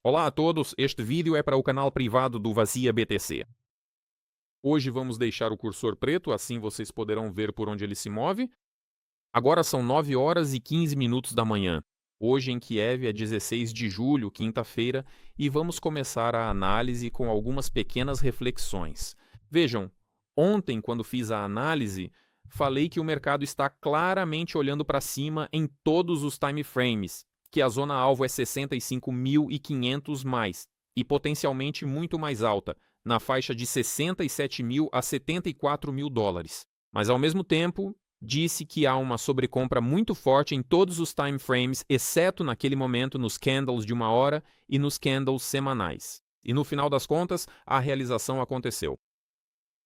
Olá a todos, este vídeo é para o canal privado do Vazia BTC. Hoje vamos deixar o cursor preto, assim vocês poderão ver por onde ele se move. Agora são 9 horas e 15 minutos da manhã. Hoje em Kiev é 16 de julho, quinta-feira, e vamos começar a análise com algumas pequenas reflexões. Vejam, ontem quando fiz a análise, falei que o mercado está claramente olhando para cima em todos os time frames, que a zona-alvo é 65.500 mais, e potencialmente muito mais alta, na faixa de 67 mil a 74 mil dólares. Mas ao mesmo tempo, disse que há uma sobrecompra muito forte em todos os time frames, exceto naquele momento nos candles de 1 hora e nos candles semanais. E no final das contas, a realização aconteceu.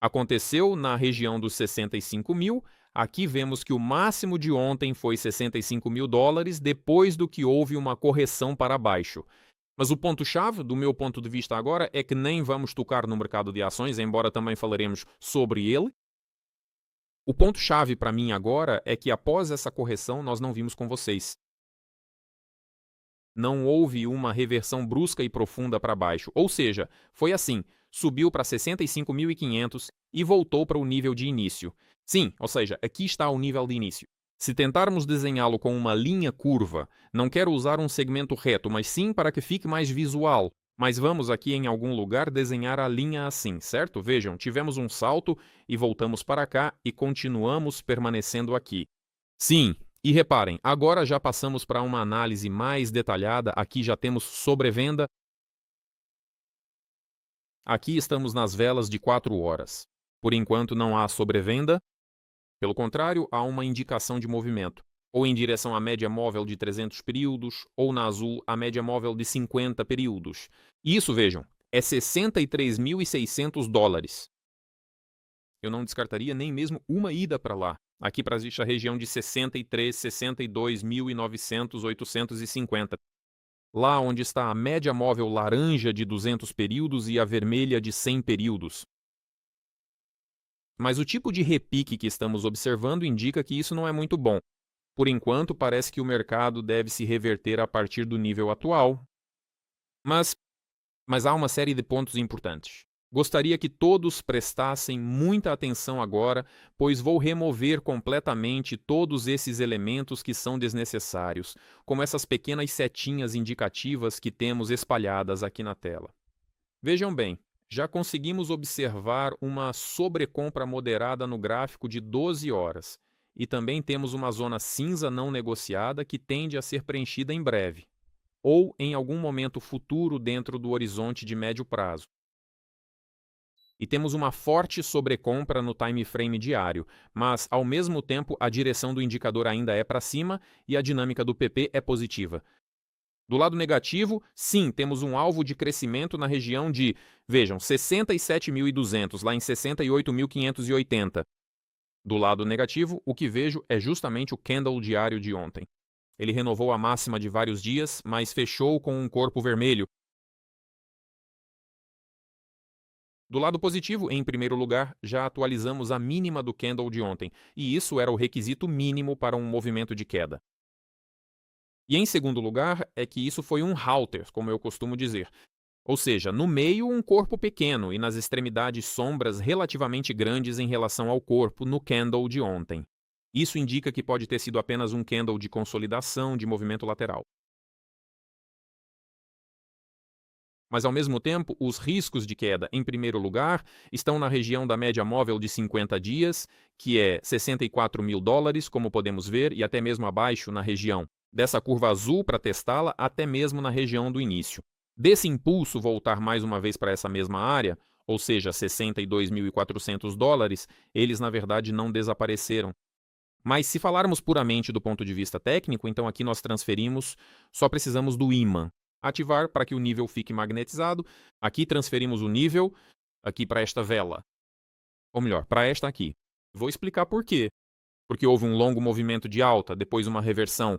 Aconteceu na região dos 65 mil. Aqui vemos que o máximo de ontem foi 65 mil dólares, depois do que houve uma correção para baixo. Mas o ponto-chave, do meu ponto de vista agora, é que nem vamos tocar no mercado de ações, embora também falaremos sobre ele. O ponto-chave para mim agora é que após essa correção nós não vimos com vocês. Não houve uma reversão brusca e profunda para baixo, ou seja, foi assim, subiu para 65.500 e voltou para o nível de início. Sim, ou seja, aqui está o nível de início. Se tentarmos desenhá-lo com uma linha curva, não quero usar um segmento reto, mas sim para que fique mais visual. Mas vamos aqui em algum lugar desenhar a linha assim, certo? Vejam, tivemos um salto e voltamos para cá e continuamos permanecendo aqui. Sim, e reparem, agora já passamos para uma análise mais detalhada, aqui já temos sobrevenda. Aqui estamos nas velas de 4 horas. Por enquanto não há sobrevenda, pelo contrário, há uma indicação de movimento, ou em direção à média móvel de 300 períodos, ou na azul, a média móvel de 50 períodos. E isso, vejam, é 63.600 dólares. Eu não descartaria nem mesmo uma ida para lá. Aqui para a região de 63, 62.900, 850. Lá onde está a média móvel laranja de 200 períodos e a vermelha de 100 períodos. Mas o tipo de repique que estamos observando indica que isso não é muito bom. Por enquanto, parece que o mercado deve se reverter a partir do nível atual. Mas há uma série de pontos importantes. Gostaria que todos prestassem muita atenção agora, pois vou remover completamente todos esses elementos que são desnecessários, como essas pequenas setinhas indicativas que temos espalhadas aqui na tela. Vejam bem, já conseguimos observar uma sobrecompra moderada no gráfico de 12 horas, e também temos uma zona cinza não negociada que tende a ser preenchida em breve, ou em algum momento futuro dentro do horizonte de médio prazo. E temos uma forte sobrecompra no time frame diário, mas ao mesmo tempo a direção do indicador ainda é para cima e a dinâmica do PP é positiva. Do lado negativo, sim, temos um alvo de crescimento na região de, vejam, 67.200, lá em 68.580. Do lado negativo, o que vejo é justamente o candle diário de ontem. Ele renovou a máxima de vários dias, mas fechou com um corpo vermelho. Do lado positivo, em primeiro lugar, já atualizamos a mínima do candle de ontem, e isso era o requisito mínimo para um movimento de queda. E em segundo lugar, é que isso foi um halter, como eu costumo dizer. Ou seja, no meio um corpo pequeno e nas extremidades sombras relativamente grandes em relação ao corpo no candle de ontem. Isso indica que pode ter sido apenas um candle de consolidação de movimento lateral. Mas, ao mesmo tempo, os riscos de queda, em primeiro lugar, estão na região da média móvel de 50 dias, que é 64 mil dólares, como podemos ver, e até mesmo abaixo na região dessa curva azul para testá-la, até mesmo na região do início. Desse impulso voltar mais uma vez para essa mesma área, ou seja, 62.400 dólares, eles na verdade não desapareceram. Mas se falarmos puramente do ponto de vista técnico, então aqui nós transferimos, só precisamos do ímã. Ativar para que o nível fique magnetizado. Aqui transferimos o nível, aqui para esta vela. Ou melhor, para esta aqui. Vou explicar por quê. Porque houve um longo movimento de alta, depois uma reversão.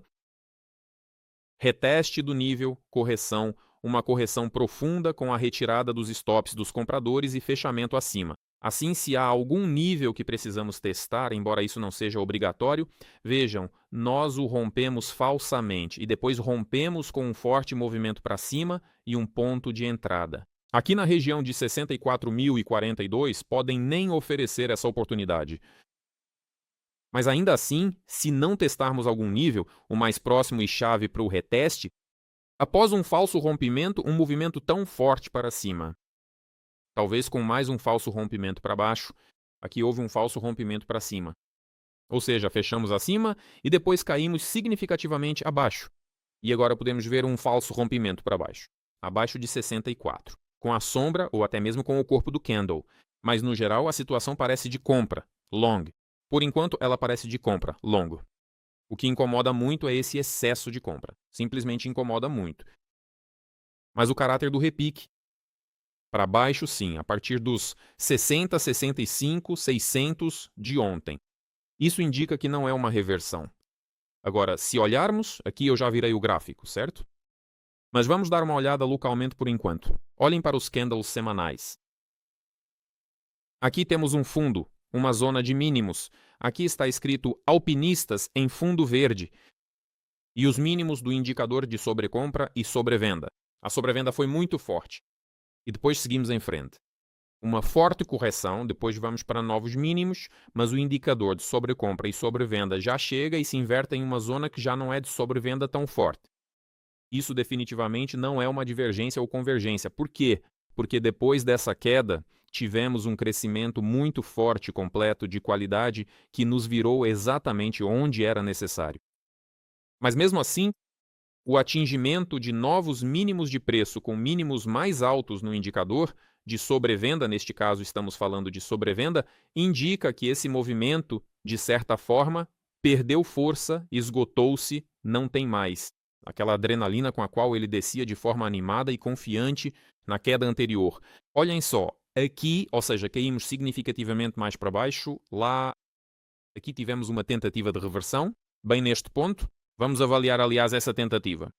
Reteste do nível, correção, uma correção profunda com a retirada dos stops dos compradores e fechamento acima. Assim, se há algum nível que precisamos testar, embora isso não seja obrigatório, vejam, nós o rompemos falsamente e depois rompemos com um forte movimento para cima e um ponto de entrada. Aqui na região de 64.042 podem nem oferecer essa oportunidade. Mas ainda assim, se não testarmos algum nível, o mais próximo e chave para o reteste, após um falso rompimento, um movimento tão forte para cima. Talvez com mais um falso rompimento para baixo, aqui houve um falso rompimento para cima. Ou seja, fechamos acima e depois caímos significativamente abaixo. E agora podemos ver um falso rompimento para baixo, abaixo de 64, com a sombra ou até mesmo com o corpo do candle. Mas no geral a situação parece de compra, long. Por enquanto ela parece de compra, longo. O que incomoda muito é esse excesso de compra. Simplesmente incomoda muito. Mas o caráter do repique, para baixo sim, a partir dos 60, 65, 600 de ontem. Isso indica que não é uma reversão. Agora, se olharmos, aqui eu já virei o gráfico, certo? Mas vamos dar uma olhada localmente por enquanto. Olhem para os candles semanais. Aqui temos um fundo, uma zona de mínimos. Aqui está escrito alpinistas em fundo verde. E os mínimos do indicador de sobrecompra e sobrevenda. A sobrevenda foi muito forte. E depois seguimos em frente. Uma forte correção, depois vamos para novos mínimos, mas o indicador de sobrecompra e sobrevenda já chega e se inverte em uma zona que já não é de sobrevenda tão forte. Isso definitivamente não é uma divergência ou convergência. Por quê? Porque depois dessa queda, tivemos um crescimento muito forte e completo de qualidade que nos virou exatamente onde era necessário. Mas mesmo assim, o atingimento de novos mínimos de preço com mínimos mais altos no indicador, de sobrevenda, neste caso estamos falando de sobrevenda, indica que esse movimento, de certa forma, perdeu força, esgotou-se, não tem mais. Aquela adrenalina com a qual ele descia de forma animada e confiante na queda anterior. Olhem só, aqui, ou seja, caímos significativamente mais para baixo, lá, aqui tivemos uma tentativa de reversão, bem neste ponto. Vamos avaliar, aliás, essa tentativa.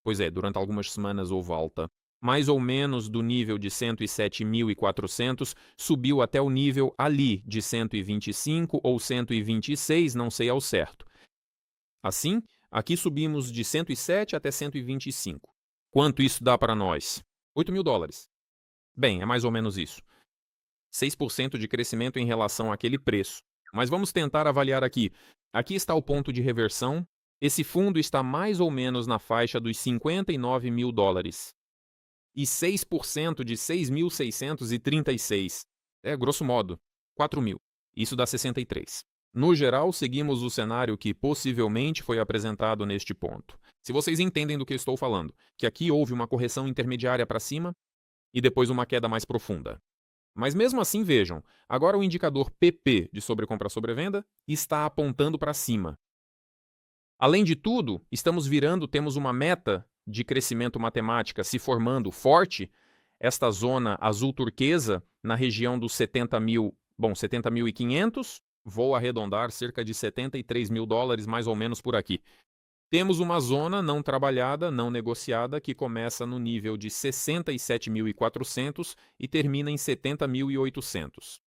Pois é, durante algumas semanas houve alta. Mais ou menos do nível de 107.400, subiu até o nível ali de 125 ou 126, não sei ao certo. Assim, aqui subimos de 107 até 125. Quanto isso dá para nós? 8 mil dólares. Bem, é mais ou menos isso. 6% de crescimento em relação àquele preço. Mas vamos tentar avaliar aqui. Aqui está o ponto de reversão. Esse fundo está mais ou menos na faixa dos 59 mil dólares. E 6% de 6.636. Grosso modo, 4 mil. Isso dá 63. No geral, seguimos o cenário que possivelmente foi apresentado neste ponto. Se vocês entendem do que estou falando, que aqui houve uma correção intermediária para cima e depois uma queda mais profunda. Mas mesmo assim, vejam, agora o indicador PP de sobrecompra-sobrevenda está apontando para cima. Além de tudo, temos uma meta de crescimento matemática se formando forte, esta zona azul turquesa na região dos 70.500, vou arredondar cerca de 73 mil dólares mais ou menos por aqui. Temos uma zona não trabalhada, não negociada, que começa no nível de 67.400 e termina em 70.800.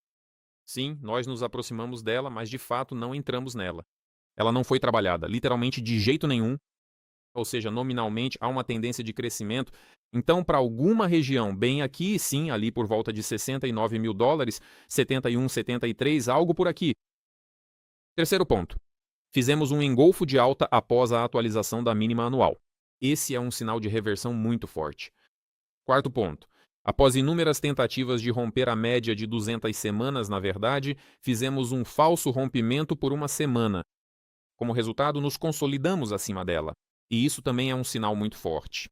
Sim, nós nos aproximamos dela, mas de fato não entramos nela. Ela não foi trabalhada, literalmente de jeito nenhum, ou seja, nominalmente há uma tendência de crescimento. Então, para alguma região, bem aqui, sim, ali por volta de 69 mil dólares, 71, 73, algo por aqui. Terceiro ponto. Fizemos um engolfo de alta após a atualização da mínima anual. Esse é um sinal de reversão muito forte. Quarto ponto. Após inúmeras tentativas de romper a média de 200 semanas, na verdade, fizemos um falso rompimento por uma semana. Como resultado, nos consolidamos acima dela. E isso também é um sinal muito forte.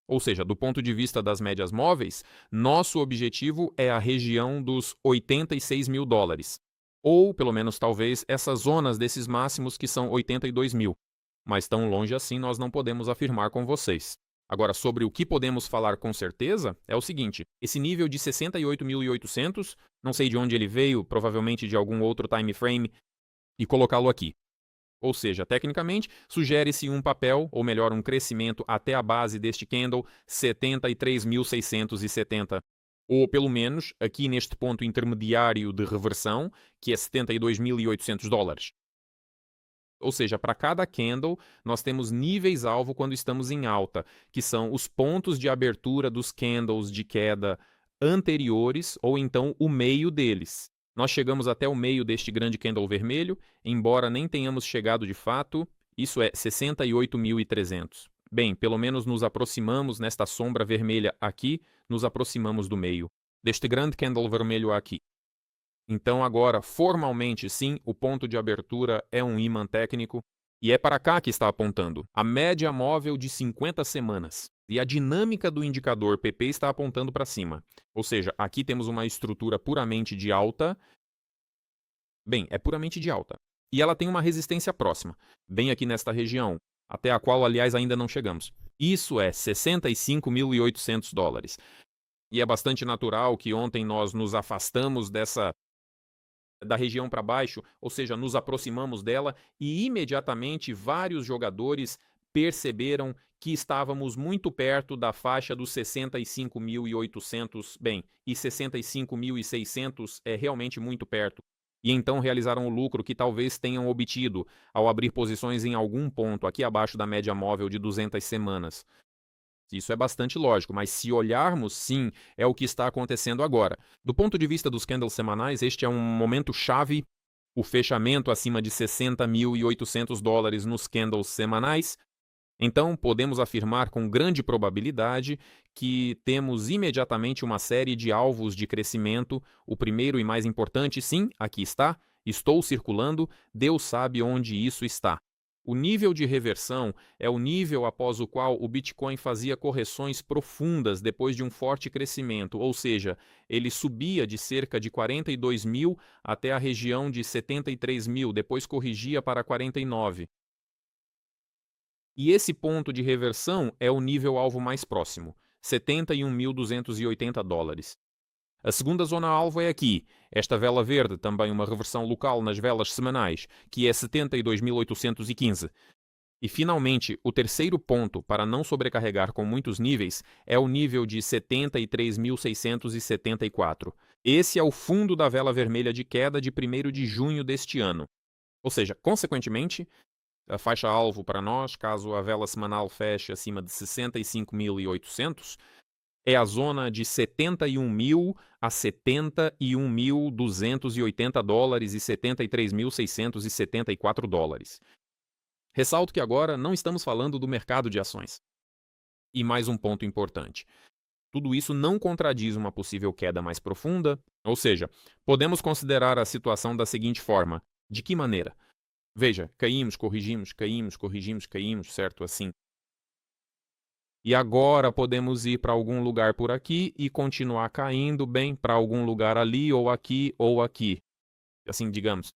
Ou seja, do ponto de vista das médias móveis, nosso objetivo é a região dos 86 mil dólares. Ou, pelo menos talvez, essas zonas desses máximos que são 82 mil. Mas tão longe assim nós não podemos afirmar com vocês. Agora, sobre o que podemos falar com certeza, é o seguinte: esse nível de 68.800, não sei de onde ele veio, provavelmente de algum outro time frame, e colocá-lo aqui. Ou seja, tecnicamente, sugere-se um papel, ou melhor, um crescimento até a base deste candle, 73.670. ou pelo menos aqui neste ponto intermediário de reversão, que é 72.800 dólares. Ou seja, para cada candle, nós temos níveis-alvo quando estamos em alta, que são os pontos de abertura dos candles de queda anteriores, ou então o meio deles. Nós chegamos até o meio deste grande candle vermelho, embora nem tenhamos chegado de fato, isso é 68.300. Bem, pelo menos nos aproximamos nesta sombra vermelha aqui, nos aproximamos do meio, deste grande candle vermelho aqui. Então agora, formalmente sim, o ponto de abertura é um ímã técnico e é para cá que está apontando. A média móvel de 50 semanas. E a dinâmica do indicador PP está apontando para cima. Ou seja, aqui temos uma estrutura puramente de alta. Bem, é puramente de alta. E ela tem uma resistência próxima, bem aqui nesta região, até a qual, aliás, ainda não chegamos. Isso é 65.800 dólares. E é bastante natural que ontem nós nos afastamos da região para baixo, ou seja, nos aproximamos dela e imediatamente vários jogadores perceberam que estávamos muito perto da faixa dos 65.800, bem, e 65.600 é realmente muito perto. E então realizaram o lucro que talvez tenham obtido ao abrir posições em algum ponto aqui abaixo da média móvel de 200 semanas. Isso é bastante lógico, mas se olharmos, sim, é o que está acontecendo agora. Do ponto de vista dos candles semanais, este é um momento chave, o fechamento acima de 60.800 dólares nos candles semanais. Então, podemos afirmar com grande probabilidade que temos imediatamente uma série de alvos de crescimento. O primeiro e mais importante, sim, aqui está, estou circulando, Deus sabe onde isso está. O nível de reversão é o nível após o qual o Bitcoin fazia correções profundas depois de um forte crescimento, ou seja, ele subia de cerca de 42 mil até a região de 73 mil, depois corrigia para 49. E esse ponto de reversão é o nível alvo mais próximo, 71.280 dólares. A segunda zona-alvo é aqui, esta vela verde, também uma reversão local nas velas semanais, que é 72.815. E finalmente, o terceiro ponto, para não sobrecarregar com muitos níveis, é o nível de 73.674. Esse é o fundo da vela vermelha de queda de 1º de junho deste ano. Ou seja, consequentemente, a faixa-alvo para nós, caso a vela semanal feche acima de 65.800, é a zona de 71.000 a 71.280 dólares e 73.674 dólares. Ressalto que agora não estamos falando do mercado de ações. E mais um ponto importante. Tudo isso não contradiz uma possível queda mais profunda, ou seja, podemos considerar a situação da seguinte forma. De que maneira? Veja, caímos, corrigimos, certo? Assim. E agora podemos ir para algum lugar por aqui e continuar caindo bem para algum lugar ali ou aqui ou aqui. Assim, digamos.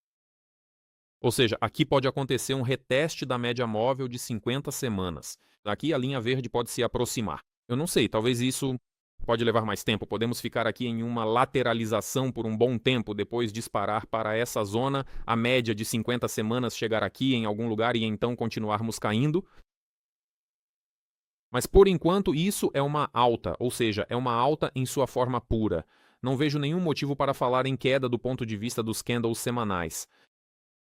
Ou seja, aqui pode acontecer um reteste da média móvel de 50 semanas. Aqui a linha verde pode se aproximar. Eu não sei, talvez isso pode levar mais tempo. Podemos ficar aqui em uma lateralização por um bom tempo, depois disparar para essa zona, a média de 50 semanas chegar aqui em algum lugar e então continuarmos caindo. Mas por enquanto isso é uma alta, ou seja, é uma alta em sua forma pura. Não vejo nenhum motivo para falar em queda do ponto de vista dos candles semanais.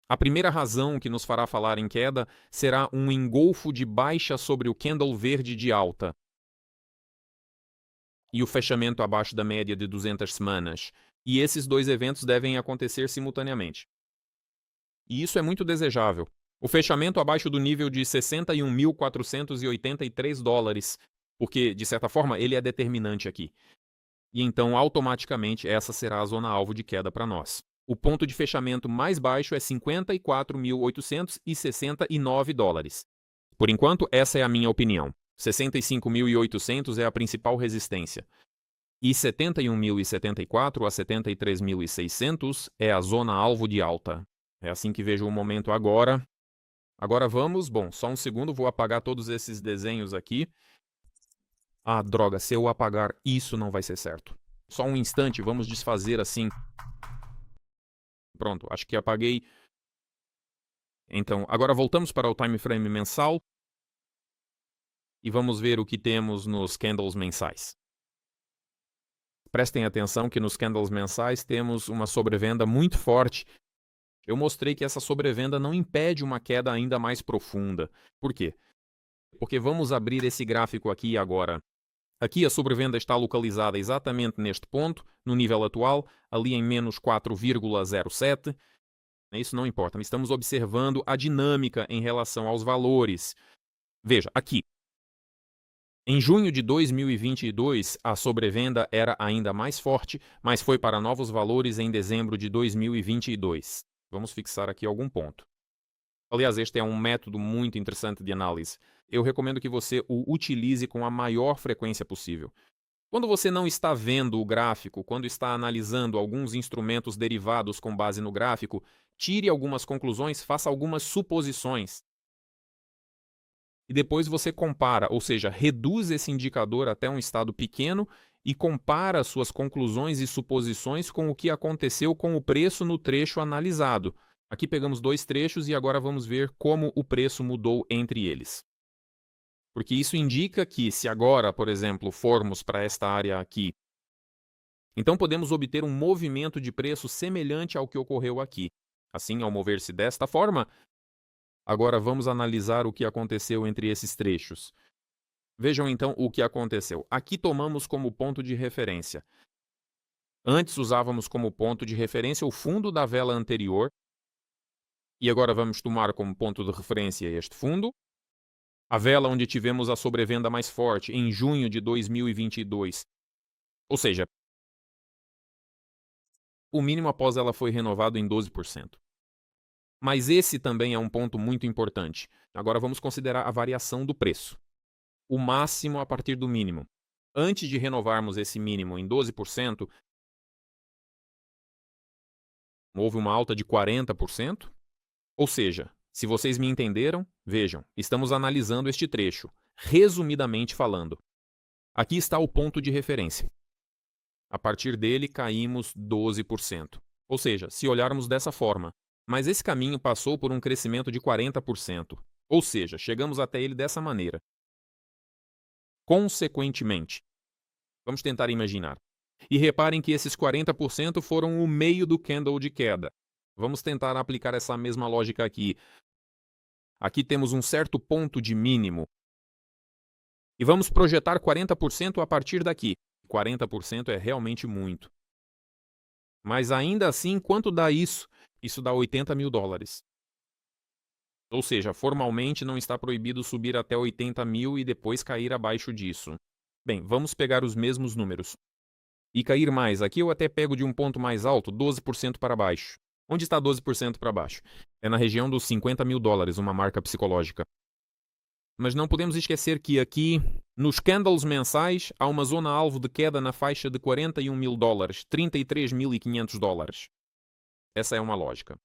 A primeira razão que nos fará falar em queda será um engolfo de baixa sobre o candle verde de alta e o fechamento abaixo da média de 200 semanas. E esses dois eventos devem acontecer simultaneamente. E isso é muito desejável. O fechamento abaixo do nível de 61.483 dólares, porque, de certa forma, ele é determinante aqui. E então, automaticamente, essa será a zona-alvo de queda para nós. O ponto de fechamento mais baixo é 54.869 dólares. Por enquanto, essa é a minha opinião. 65.800 é a principal resistência. E 71.074 a 73.600 é a zona-alvo de alta. É assim que vejo o momento agora. Agora vamos, bom, só um segundo, vou apagar todos esses desenhos aqui. Ah, droga, se eu apagar isso não vai ser certo. Só um instante, vamos desfazer assim. Pronto, acho que apaguei. Então, agora voltamos para o time frame mensal. E vamos ver o que temos nos candles mensais. Prestem atenção que nos candles mensais temos uma sobrevenda muito forte. Eu mostrei que essa sobrevenda não impede uma queda ainda mais profunda. Por quê? Porque vamos abrir esse gráfico aqui agora. Aqui a sobrevenda está localizada exatamente neste ponto, no nível atual, ali em menos 4,07. Isso não importa, estamos observando a dinâmica em relação aos valores. Veja, aqui. Em junho de 2022, a sobrevenda era ainda mais forte, mas foi para novos valores em dezembro de 2022. Vamos fixar aqui algum ponto. Aliás, este é um método muito interessante de análise. Eu recomendo que você o utilize com a maior frequência possível. Quando você não está vendo o gráfico, quando está analisando alguns instrumentos derivados com base no gráfico, tire algumas conclusões, faça algumas suposições. E depois você compara, ou seja, reduz esse indicador até um estado pequeno e compara suas conclusões e suposições com o que aconteceu com o preço no trecho analisado. Aqui pegamos dois trechos e agora vamos ver como o preço mudou entre eles. Porque isso indica que, se agora, por exemplo, formos para esta área aqui, então podemos obter um movimento de preço semelhante ao que ocorreu aqui. Assim, ao mover-se desta forma, agora vamos analisar o que aconteceu entre esses trechos. Vejam então o que aconteceu. Aqui tomamos como ponto de referência. Antes usávamos como ponto de referência o fundo da vela anterior, e agora vamos tomar como ponto de referência este fundo. A vela onde tivemos a sobrevenda mais forte em junho de 2022. Ou seja, o mínimo após ela foi renovado em 12%. Mas esse também é um ponto muito importante. Agora vamos considerar a variação do preço. O máximo a partir do mínimo. Antes de renovarmos esse mínimo em 12%, houve uma alta de 40%. Ou seja, se vocês me entenderam, vejam, estamos analisando este trecho, resumidamente falando. Aqui está o ponto de referência. A partir dele caímos 12%. Ou seja, se olharmos dessa forma, mas esse caminho passou por um crescimento de 40%. Ou seja, chegamos até ele dessa maneira. Consequentemente, vamos tentar imaginar. E reparem que esses 40% foram o meio do candle de queda. Vamos tentar aplicar essa mesma lógica aqui. Aqui temos um certo ponto de mínimo. E vamos projetar 40% a partir daqui. 40% é realmente muito. Mas ainda assim, quanto dá isso? Isso dá 80 mil dólares. Ou seja, formalmente não está proibido subir até 80 mil e depois cair abaixo disso. Bem, vamos pegar os mesmos números. E cair mais. Aqui eu até pego de um ponto mais alto, 12% para baixo. Onde está 12% para baixo? É na região dos 50 mil dólares, uma marca psicológica. Mas não podemos esquecer que aqui, nos candles mensais, há uma zona-alvo de queda na faixa de 41 mil dólares, 33.500 dólares. Essa é uma lógica.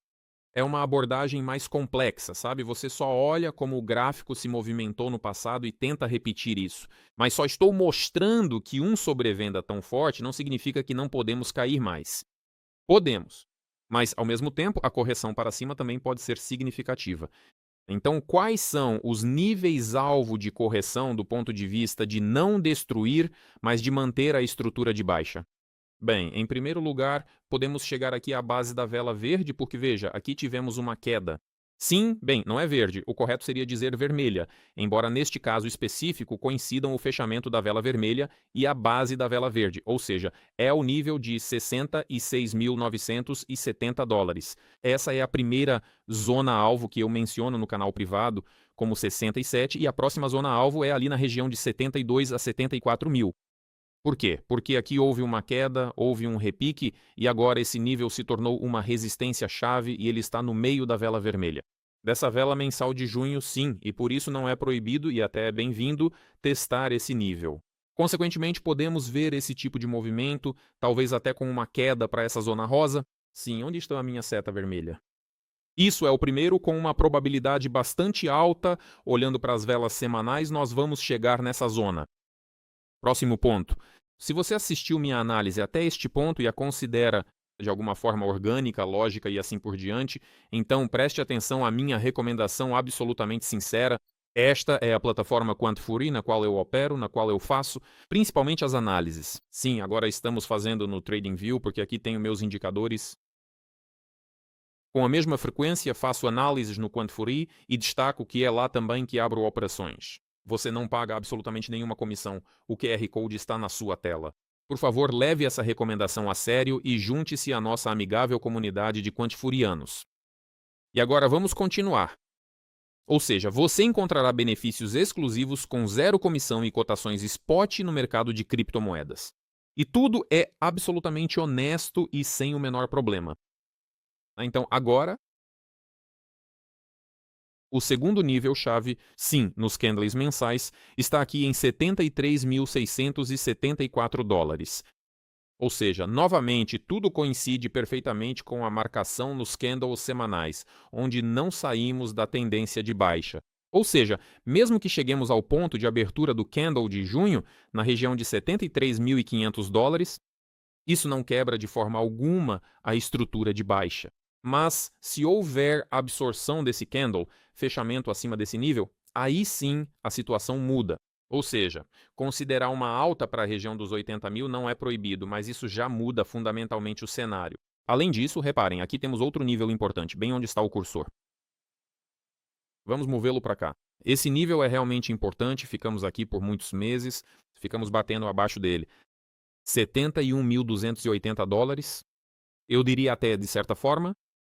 É uma abordagem mais complexa, sabe? Você só olha como o gráfico se movimentou no passado e tenta repetir isso. Mas só estou mostrando que um sobrevenda tão forte não significa que não podemos cair mais. Podemos. Mas, ao mesmo tempo, a correção para cima também pode ser significativa. Então, quais são os níveis-alvo de correção do ponto de vista de não destruir, mas de manter a estrutura de baixa? Bem, em primeiro lugar, podemos chegar aqui à base da vela verde, porque veja, aqui tivemos uma queda. Sim, bem, não é verde, o correto seria dizer vermelha, embora neste caso específico coincidam o fechamento da vela vermelha e a base da vela verde, ou seja, é o nível de 66.970 dólares. Essa é a primeira zona-alvo que eu menciono no canal privado como 67 e a próxima zona-alvo é ali na região de 72 a 74 mil. Por quê? Porque aqui houve uma queda, houve um repique e agora esse nível se tornou uma resistência-chave e ele está no meio da vela vermelha. Dessa vela mensal de junho, sim, e por isso não é proibido e até é bem-vindo testar esse nível. Consequentemente, podemos ver esse tipo de movimento, talvez até com uma queda para essa zona rosa. Sim, onde está a minha seta vermelha? Isso é o primeiro com uma probabilidade bastante alta. Olhando para as velas semanais, nós vamos chegar nessa zona. Próximo ponto. Se você assistiu minha análise até este ponto e a considera de alguma forma orgânica, lógica e assim por diante, então preste atenção à minha recomendação absolutamente sincera. Esta é a plataforma Quant4e na qual eu opero, na qual eu faço principalmente as análises. Sim, agora estamos fazendo no TradingView, porque aqui tenho meus indicadores. Com a mesma frequência, faço análises no Quant4e e destaco que é lá também que abro operações. Você não paga absolutamente nenhuma comissão. O QR Code está na sua tela. Por favor, leve essa recomendação a sério e junte-se à nossa amigável comunidade de quantifurianos. E agora vamos continuar. Ou seja, você encontrará benefícios exclusivos com zero comissão e cotações spot no mercado de criptomoedas. E tudo é absolutamente honesto e sem o menor problema. Então, agora, o segundo nível-chave, sim, nos candles mensais, está aqui em 73.674 dólares. Ou seja, novamente, tudo coincide perfeitamente com a marcação nos candles semanais, onde não saímos da tendência de baixa. Ou seja, mesmo que cheguemos ao ponto de abertura do candle de junho, na região de 73.500 dólares, isso não quebra de forma alguma a estrutura de baixa. Mas, se houver absorção desse candle, fechamento acima desse nível, aí sim a situação muda. Ou seja, considerar uma alta para a região dos 80 mil não é proibido, mas isso já muda fundamentalmente o cenário. Além disso, reparem, aqui temos outro nível importante, bem onde está o cursor. Vamos movê-lo para cá. Esse nível é realmente importante, ficamos aqui por muitos meses, ficamos batendo abaixo dele. 71.280 dólares. Eu diria até, de certa forma,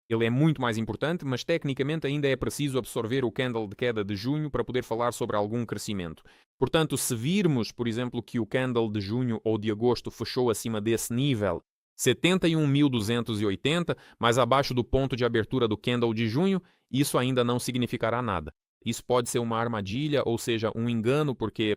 ele é muito mais importante, mas tecnicamente ainda é preciso absorver o candle de queda de junho para poder falar sobre algum crescimento. Portanto, se virmos, por exemplo, que o candle de junho ou de agosto fechou acima desse nível, 71.280, mas abaixo do ponto de abertura do candle de junho, isso ainda não significará nada. Isso pode ser uma armadilha, ou seja, um engano, porque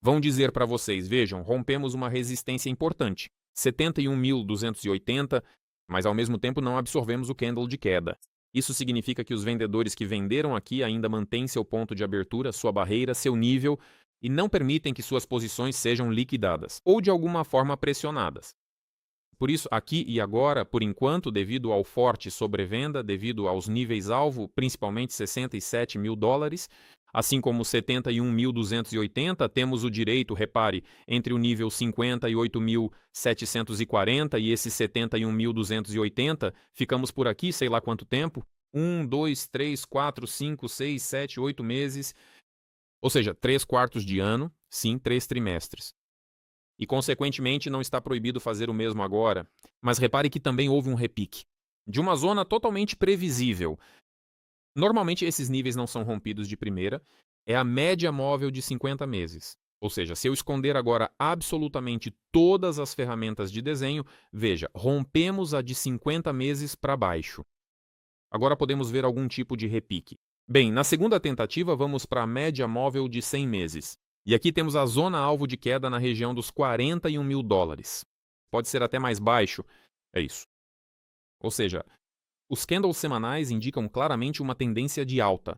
vão dizer para vocês, vejam, rompemos uma resistência importante, 71.280, mas ao mesmo tempo não absorvemos o candle de queda. Isso significa que os vendedores que venderam aqui ainda mantêm seu ponto de abertura, sua barreira, seu nível e não permitem que suas posições sejam liquidadas ou de alguma forma pressionadas. Por isso, aqui e agora, por enquanto, devido ao forte sobrevenda, devido aos níveis alvo, principalmente 67 mil dólares, assim como 71.280, temos o direito, repare, entre o nível 58.740 e esse 71.280, ficamos por aqui, sei lá quanto tempo, 1, 2, 3, 4, 5, 6, 7, 8 meses, ou seja, 3/4 de ano, sim, 3 trimestres. E, consequentemente, não está proibido fazer o mesmo agora. Mas repare que também houve um repique, de uma zona totalmente previsível. Normalmente, esses níveis não são rompidos de primeira, é a média móvel de 50 meses. Ou seja, se eu esconder agora absolutamente todas as ferramentas de desenho, veja, rompemos a de 50 meses para baixo. Agora podemos ver algum tipo de repique. Bem, na segunda tentativa, vamos para a média móvel de 100 meses. E aqui temos a zona-alvo de queda na região dos 41 mil dólares. Pode ser até mais baixo. É isso. Ou seja, os candles semanais indicam claramente uma tendência de alta.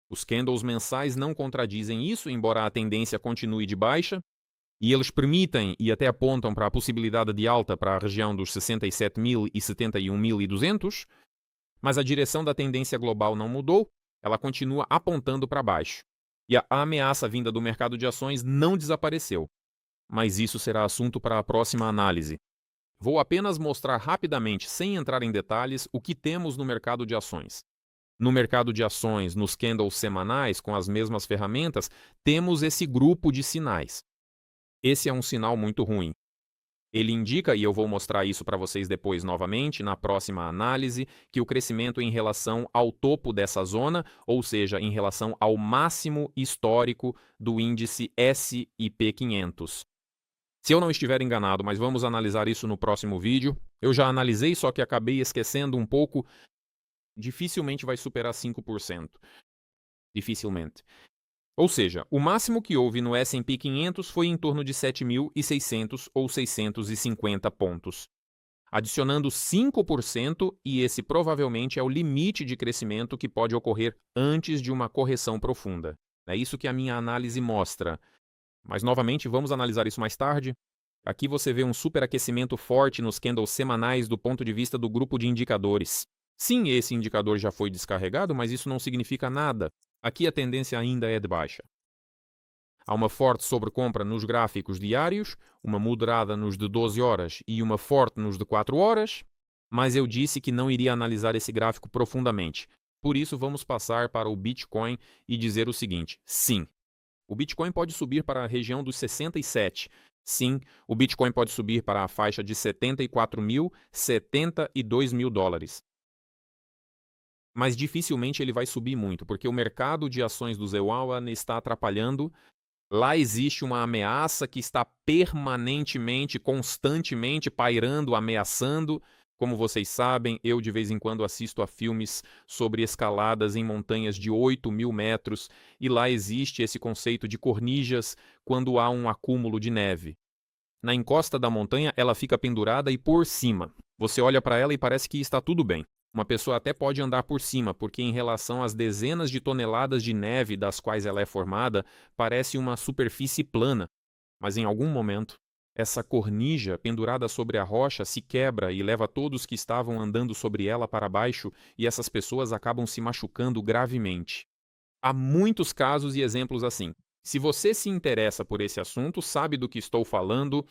Os candles mensais não contradizem isso, embora a tendência continue de baixa. E eles permitem e até apontam para a possibilidade de alta para a região dos 67 mil e 71.200. Mas a direção da tendência global não mudou, ela continua apontando para baixo. E a ameaça vinda do mercado de ações não desapareceu. Mas isso será assunto para a próxima análise. Vou apenas mostrar rapidamente, sem entrar em detalhes, o que temos no mercado de ações. No mercado de ações, nos candles semanais, com as mesmas ferramentas, temos esse grupo de sinais. Esse é um sinal muito ruim. Ele indica, e eu vou mostrar isso para vocês depois novamente, na próxima análise, que o crescimento em relação ao topo dessa zona, ou seja, em relação ao máximo histórico do índice S&P 500. Se eu não estiver enganado, mas vamos analisar isso no próximo vídeo. Eu já analisei, só que acabei esquecendo um pouco. Dificilmente vai superar 5%. Dificilmente. Ou seja, o máximo que houve no S&P 500 foi em torno de 7.600 ou 650 pontos. Adicionando 5%, e esse provavelmente é o limite de crescimento que pode ocorrer antes de uma correção profunda. É isso que a minha análise mostra. Mas, novamente, vamos analisar isso mais tarde. Aqui você vê um superaquecimento forte nos candles semanais do ponto de vista do grupo de indicadores. Sim, esse indicador já foi descarregado, mas isso não significa nada. Aqui a tendência ainda é de baixa. Há uma forte sobrecompra nos gráficos diários, uma moderada nos de 12 horas e uma forte nos de 4 horas, mas eu disse que não iria analisar esse gráfico profundamente. Por isso, vamos passar para o Bitcoin e dizer o seguinte: sim, o Bitcoin pode subir para a região dos 67. Sim, o Bitcoin pode subir para a faixa de 74 mil, 72 mil dólares. Mas dificilmente ele vai subir muito, porque o mercado de ações do Zeuawan está atrapalhando. Lá existe uma ameaça que está permanentemente, constantemente pairando, ameaçando. Como vocês sabem, eu de vez em quando assisto a filmes sobre escaladas em montanhas de 8.000 metros, e lá existe esse conceito de cornijas quando há um acúmulo de neve. Na encosta da montanha, ela fica pendurada e por cima. Você olha para ela e parece que está tudo bem. Uma pessoa até pode andar por cima, porque em relação às dezenas de toneladas de neve das quais ela é formada, parece uma superfície plana. Mas em algum momento, essa cornija pendurada sobre a rocha se quebra e leva todos que estavam andando sobre ela para baixo, e essas pessoas acabam se machucando gravemente. Há muitos casos e exemplos assim. Se você se interessa por esse assunto, sabe do que estou falando.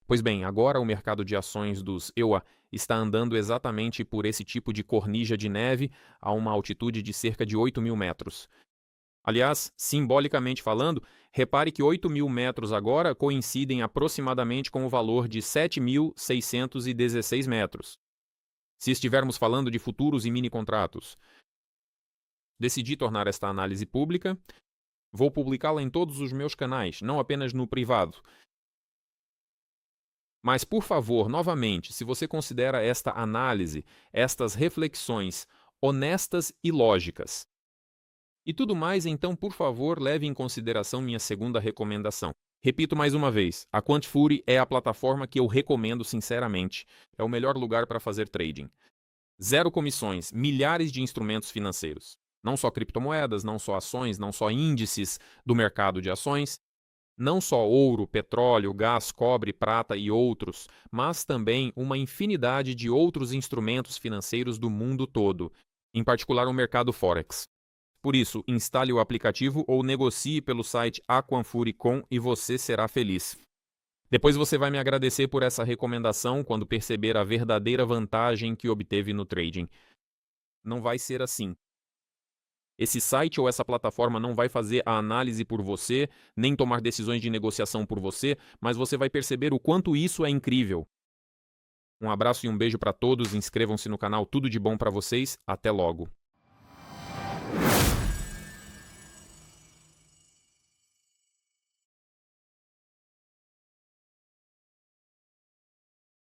Pois bem, agora o mercado de ações dos EUA está andando exatamente por esse tipo de cornija de neve a uma altitude de cerca de 8.000 metros. Aliás, simbolicamente falando, repare que 8.000 metros agora coincidem aproximadamente com o valor de 7.616 metros. Se estivermos falando de futuros e mini contratos. Decidi tornar esta análise pública. Vou publicá-la em todos os meus canais, não apenas no privado. Mas, por favor, novamente, se você considera esta análise, estas reflexões honestas e lógicas, e tudo mais, então, por favor, leve em consideração minha segunda recomendação. Repito mais uma vez, a Quantifury é a plataforma que eu recomendo sinceramente. É o melhor lugar para fazer trading. Zero comissões, milhares de instrumentos financeiros. Não só criptomoedas, não só ações, não só índices do mercado de ações, não só ouro, petróleo, gás, cobre, prata e outros, mas também uma infinidade de outros instrumentos financeiros do mundo todo, em particular o mercado Forex. Por isso, instale o aplicativo ou negocie pelo site aquanfury.com e você será feliz. Depois você vai me agradecer por essa recomendação quando perceber a verdadeira vantagem que obteve no trading. Não vai ser assim. Esse site ou essa plataforma não vai fazer a análise por você, nem tomar decisões de negociação por você, mas você vai perceber o quanto isso é incrível. Um abraço e um beijo para todos, inscrevam-se no canal, tudo de bom para vocês, até logo.